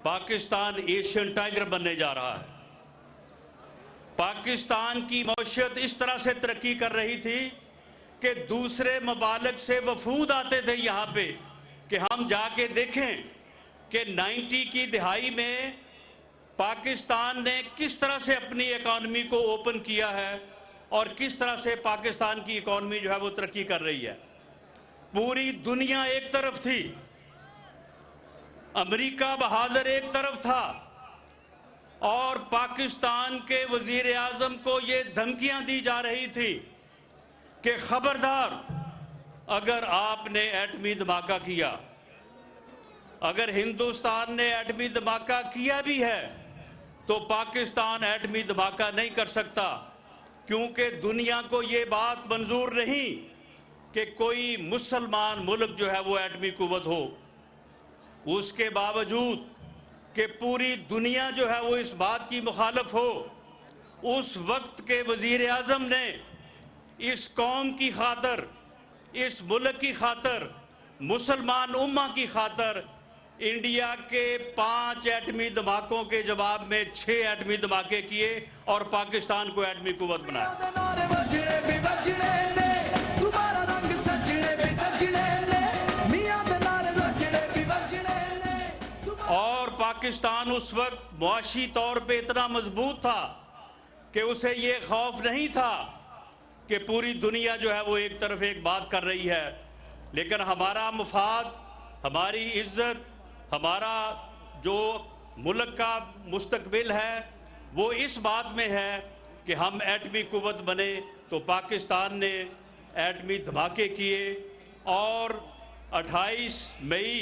Pakistan Asian tiger بننے جا رہا ہے۔ پاکستان کی معیشت اس طرح سے ترقی کر رہی تھی کہ دوسرے ممالک سے وفود آتے تھے یہاں پہ کہ ہم جا کے دیکھیں کہ 90 کی دہائی میں پاکستان نے کس طرح سے اپنی اکانومی کو اوپن کیا ہے اور کس طرح سے پاکستان کی اکانومی جو ہے وہ ترقی کر رہی ہے۔ پوری دنیا ایک طرف تھی، امریکہ بہادر ایک طرف تھا، اور پاکستان کے وزیر اعظم کو یہ دھمکیاں دی جا رہی تھی کہ خبردار اگر آپ نے ایٹمی دھماکہ کیا، اگر ہندوستان نے ایٹمی دھماکہ کیا بھی ہے تو پاکستان ایٹمی دھماکہ نہیں کر سکتا، کیونکہ دنیا کو یہ بات منظور نہیں کہ کوئی مسلمان ملک جو ہے وہ ایٹمی قوت ہو۔ اس کے باوجود کہ پوری دنیا جو ہے وہ اس بات کی مخالف ہو، اس وقت کے وزیر اعظم نے اس قوم کی خاطر، اس ملک کی خاطر، مسلمان امہ کی خاطر انڈیا کے 5 ایٹمی دھماکوں کے جواب میں 6 ایٹمی دھماکے کیے اور پاکستان کو ایٹمی قوت بنایا۔ اور پاکستان اس وقت معاشی طور پہ اتنا مضبوط تھا کہ اسے یہ خوف نہیں تھا کہ پوری دنیا جو ہے وہ ایک طرف ایک بات کر رہی ہے، لیکن ہمارا مفاد، ہماری عزت، ہمارا جو ملک کا مستقبل ہے وہ اس بات میں ہے کہ ہم ایٹمی قوت بنے۔ تو پاکستان نے ایٹمی دھماکے کیے اور 28 مئی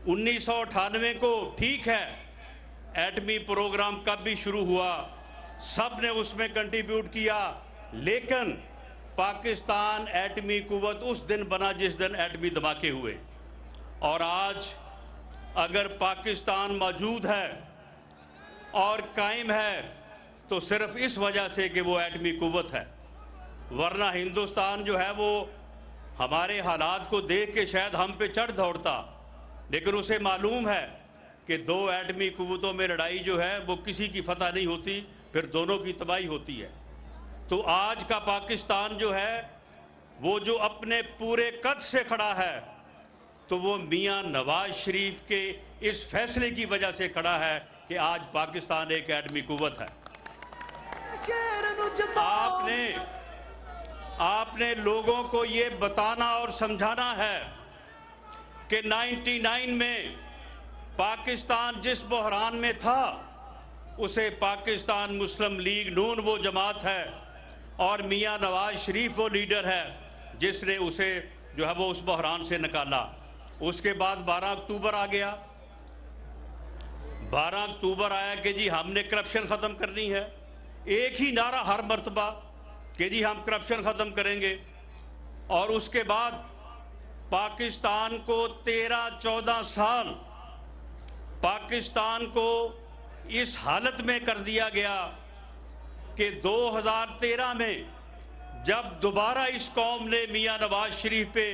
1998 کو، ٹھیک ہے ایٹمی پروگرام کب بھی شروع ہوا، سب نے اس میں کنٹریبیوٹ کیا، لیکن پاکستان ایٹمی قوت اس دن بنا جس دن ایٹمی دھماکے ہوئے۔ اور آج اگر پاکستان موجود ہے اور قائم ہے تو صرف اس وجہ سے کہ وہ ایٹمی قوت ہے، ورنہ ہندوستان جو ہے وہ ہمارے حالات کو دیکھ کے شاید ہم پہ چڑھ دوڑتا، لیکن اسے معلوم ہے کہ 2 ایٹمی قوتوں میں لڑائی جو ہے وہ کسی کی فتح نہیں ہوتی، پھر دونوں کی تباہی ہوتی ہے۔ تو آج کا پاکستان جو ہے وہ جو اپنے پورے قد سے کھڑا ہے تو وہ میاں نواز شریف کے اس فیصلے کی وجہ سے کھڑا ہے کہ آج پاکستان ایک ایٹمی قوت ہے۔ آپ نے لوگوں کو یہ بتانا اور سمجھانا ہے کہ 99 میں پاکستان جس بحران میں تھا اسے پاکستان مسلم لیگ نون وہ جماعت ہے اور میاں نواز شریف وہ لیڈر ہے جس نے اسے جو ہے وہ اس بحران سے نکالا۔ اس کے بعد 12 اکتوبر آ گیا، 12 اکتوبر آیا کہ جی ہم نے کرپشن ختم کرنی ہے، ایک ہی نعرہ ہر مرتبہ کہ جی ہم کرپشن ختم کریں گے، اور اس کے بعد پاکستان کو 13-14 سال پاکستان کو اس حالت میں کر دیا گیا کہ 2013 میں جب دوبارہ اس قوم نے میاں نواز شریف پہ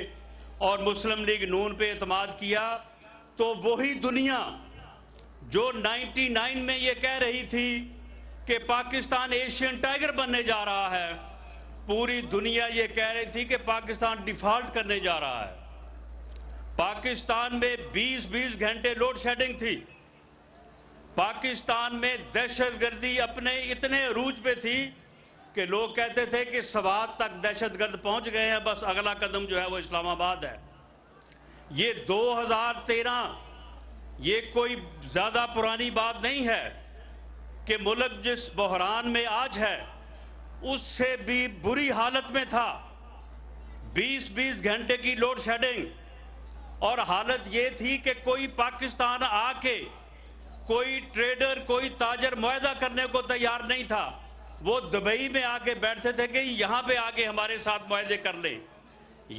اور مسلم لیگ نون پہ اعتماد کیا تو وہی دنیا جو 99 میں یہ کہہ رہی تھی کہ پاکستان ایشین ٹائگر بننے جا رہا ہے، پوری دنیا یہ کہہ رہی تھی کہ پاکستان ڈیفالٹ کرنے جا رہا ہے۔ پاکستان میں 20 گھنٹے لوڈ شیڈنگ تھی، پاکستان میں دہشت گردی اپنے اتنے عروج پہ تھی کہ لوگ کہتے تھے کہ سوات تک دہشت گرد پہنچ گئے ہیں، بس اگلا قدم جو ہے وہ اسلام آباد ہے۔ یہ 2013 یہ کوئی زیادہ پرانی بات نہیں ہے کہ ملک جس بحران میں آج ہے اس سے بھی بری حالت میں تھا، 20 گھنٹے کی لوڈ شیڈنگ، اور حالت یہ تھی کہ کوئی پاکستان آ کے کوئی ٹریڈر، کوئی تاجر معاہدہ کرنے کو تیار نہیں تھا، وہ دبئی میں آ کے بیٹھتے تھے کہ یہاں پہ آ کے ہمارے ساتھ معاہدے کر لیں،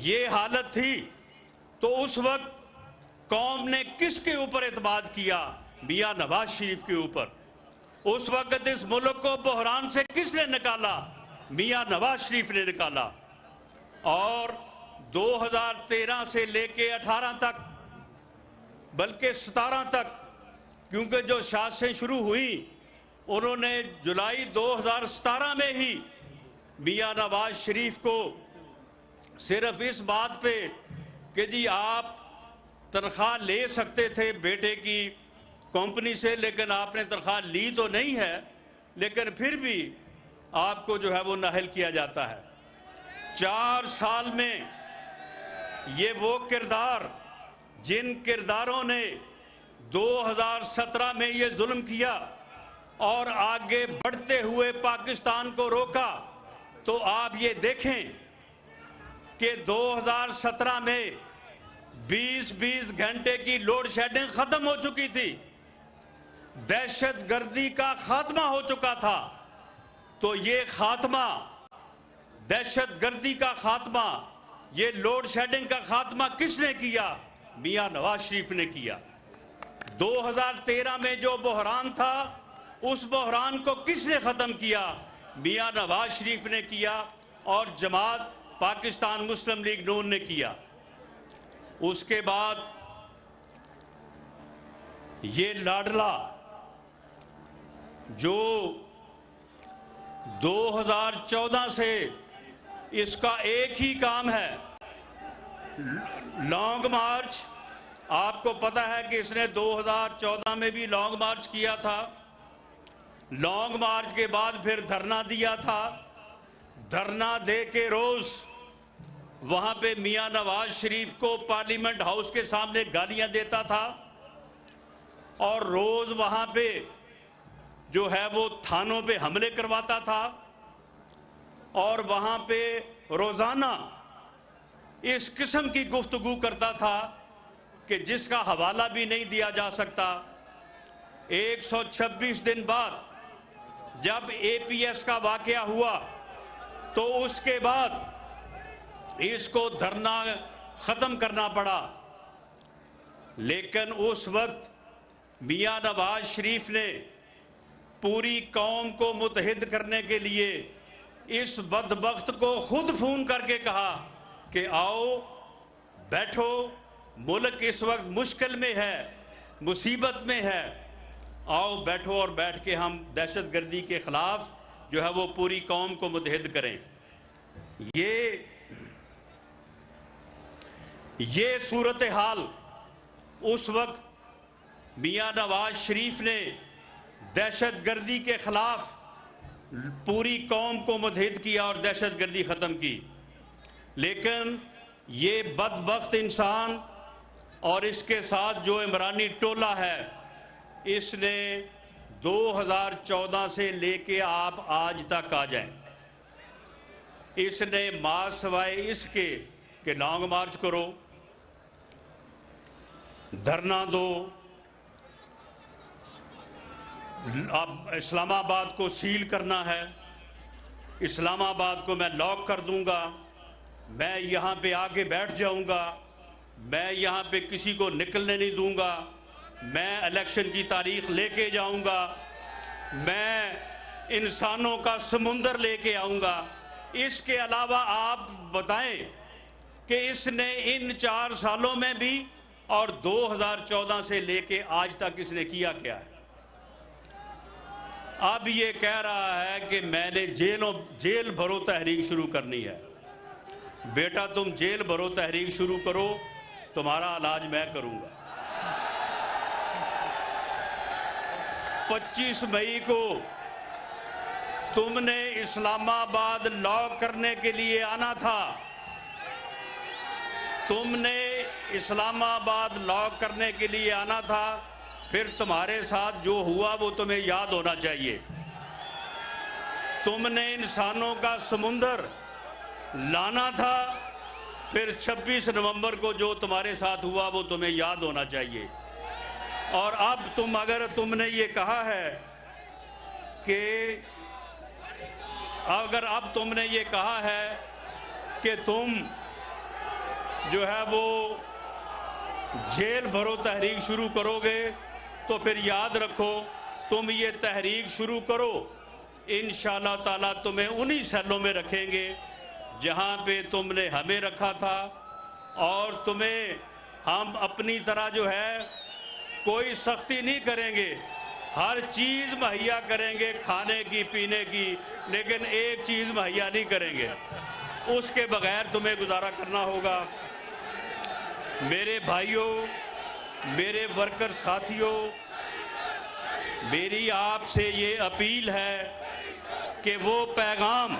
یہ حالت تھی۔ تو اس وقت قوم نے کس کے اوپر اعتماد کیا؟ میاں نواز شریف کے اوپر۔ اس وقت اس ملک کو بحران سے کس نے نکالا؟ میاں نواز شریف نے نکالا۔ اور 2013 سے لے کے 18 تک بلکہ 17 تک کیونکہ جو سازشیں شروع ہوئی انہوں نے جولائی 2017 میں ہی میاں نواز شریف کو صرف اس بات پہ کہ جی آپ تنخواہ لے سکتے تھے بیٹے کی کمپنی سے، لیکن آپ نے تنخواہ لی تو نہیں ہے، لیکن پھر بھی آپ کو جو ہے وہ نااہل کیا جاتا ہے۔ 4 سال میں یہ وہ کردار جن کرداروں نے 2017 میں یہ ظلم کیا اور آگے بڑھتے ہوئے پاکستان کو روکا، تو آپ یہ دیکھیں کہ 2017 میں 20 گھنٹے کی لوڈ شیڈنگ ختم ہو چکی تھی، دہشت گردی کا خاتمہ ہو چکا تھا۔ تو یہ خاتمہ، دہشت گردی کا خاتمہ، یہ لوڈ شیڈنگ کا خاتمہ کس نے کیا؟ میاں نواز شریف نے کیا۔ 2013 میں جو بحران تھا اس بحران کو کس نے ختم کیا؟ میاں نواز شریف نے کیا اور جماعت پاکستان مسلم لیگ نون نے کیا۔ اس کے بعد یہ لاڈلا جو 2014 سے اس کا ایک ہی کام ہے، لانگ مارچ۔ آپ کو پتا ہے کہ اس نے 2014 میں بھی لانگ مارچ کیا تھا، لانگ مارچ کے بعد پھر دھرنا دیا تھا، دھرنا دے کے روز وہاں پہ میاں نواز شریف کو پارلیمنٹ ہاؤس کے سامنے گالیاں دیتا تھا، اور روز وہاں پہ جو ہے وہ تھانوں پہ حملے کرواتا تھا، اور وہاں پہ روزانہ اس قسم کی گفتگو کرتا تھا کہ جس کا حوالہ بھی نہیں دیا جا سکتا۔ 126 دن بعد جب اے پی ایس کا واقعہ ہوا تو اس کے بعد اس کو دھرنا ختم کرنا پڑا، لیکن اس وقت میاں نواز شریف نے پوری قوم کو متحد کرنے کے لیے اس بدبخت کو خود فون کر کے کہا کہ آؤ بیٹھو، ملک اس وقت مشکل میں ہے، مصیبت میں ہے، آؤ بیٹھو اور بیٹھ کے ہم دہشت گردی کے خلاف جو ہے وہ پوری قوم کو متحد کریں۔ یہ صورتحال اس وقت میاں نواز شریف نے دہشت گردی کے خلاف پوری قوم کو متحد کیا اور دہشت گردی ختم کی، لیکن یہ بدبخت انسان اور اس کے ساتھ جو عمرانی ٹولہ ہے، اس نے 2014 سے لے کے آپ آج تک آ جائیں، اس نے سوائے اس کے کہ لانگ مارچ کرو، دھرنا دو، اب اسلام آباد کو سیل کرنا ہے، اسلام آباد کو میں لاک کر دوں گا، میں یہاں پہ آگے بیٹھ جاؤں گا، میں یہاں پہ کسی کو نکلنے نہیں دوں گا، میں الیکشن کی تاریخ لے کے جاؤں گا، میں انسانوں کا سمندر لے کے آؤں گا۔ اس کے علاوہ آپ بتائیں کہ اس نے ان 4 سالوں میں بھی اور 2014 سے لے کے آج تک اس نے کیا کیا ہے؟ اب یہ کہہ رہا ہے کہ میں نے جیل بھرو تحریک شروع کرنی ہے۔ بیٹا تم جیل بھرو تحریک شروع کرو، تمہارا علاج میں کروں گا۔ 25 مئی کو تم نے اسلام آباد لاک کرنے کے لیے آنا تھا، تم نے اسلام آباد لاک کرنے کے لیے آنا تھا، پھر تمہارے ساتھ جو ہوا وہ تمہیں یاد ہونا چاہیے۔ تم نے انسانوں کا سمندر لانا تھا، پھر 26 نومبر کو جو تمہارے ساتھ ہوا وہ تمہیں یاد ہونا چاہیے۔ اور اب اگر تم نے یہ کہا ہے کہ تم جو ہے وہ جیل بھرو تحریک شروع کرو گے، تو پھر یاد رکھو تم یہ تحریک شروع کرو، انشاءاللہ تعالیٰ تمہیں انہی سیلوں میں رکھیں گے جہاں پہ تم نے ہمیں رکھا تھا، اور تمہیں ہم اپنی طرح جو ہے کوئی سختی نہیں کریں گے، ہر چیز مہیا کریں گے کھانے کی پینے کی، لیکن ایک چیز مہیا نہیں کریں گے، اس کے بغیر تمہیں گزارا کرنا ہوگا۔ میرے بھائیوں، میرے ورکر ساتھیوں، میری آپ سے یہ اپیل ہے کہ وہ پیغام،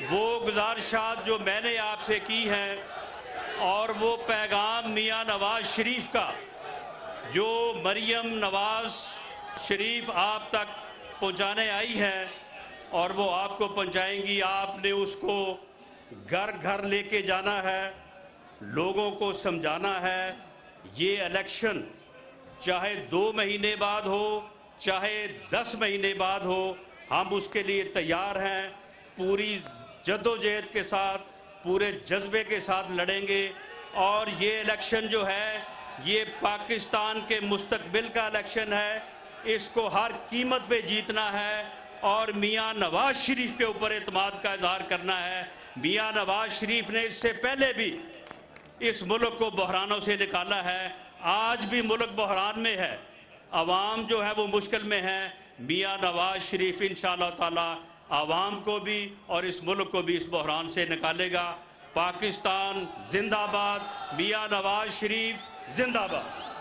وہ گزارشات جو میں نے آپ سے کی ہیں، اور وہ پیغام میاں نواز شریف کا جو مریم نواز شریف آپ تک پہنچانے آئی ہے اور وہ آپ کو پہنچائیں گی، آپ نے اس کو گھر گھر لے کے جانا ہے، لوگوں کو سمجھانا ہے۔ یہ الیکشن چاہے 2 مہینے بعد ہو، چاہے 10 مہینے بعد ہو، ہم اس کے لیے تیار ہیں، پوری جدوجہد کے ساتھ، پورے جذبے کے ساتھ لڑیں گے، اور یہ الیکشن جو ہے یہ پاکستان کے مستقبل کا الیکشن ہے، اس کو ہر قیمت پہ جیتنا ہے، اور میاں نواز شریف کے اوپر اعتماد کا اظہار کرنا ہے۔ میاں نواز شریف نے اس سے پہلے بھی اس ملک کو بحرانوں سے نکالا ہے، آج بھی ملک بحران میں ہے، عوام جو ہے وہ مشکل میں ہے۔ میاں نواز شریف انشاءاللہ تعالی عوام کو بھی اور اس ملک کو بھی اس بحران سے نکالے گا۔ پاکستان زندہ باد، میاں نواز شریف زندہ باد۔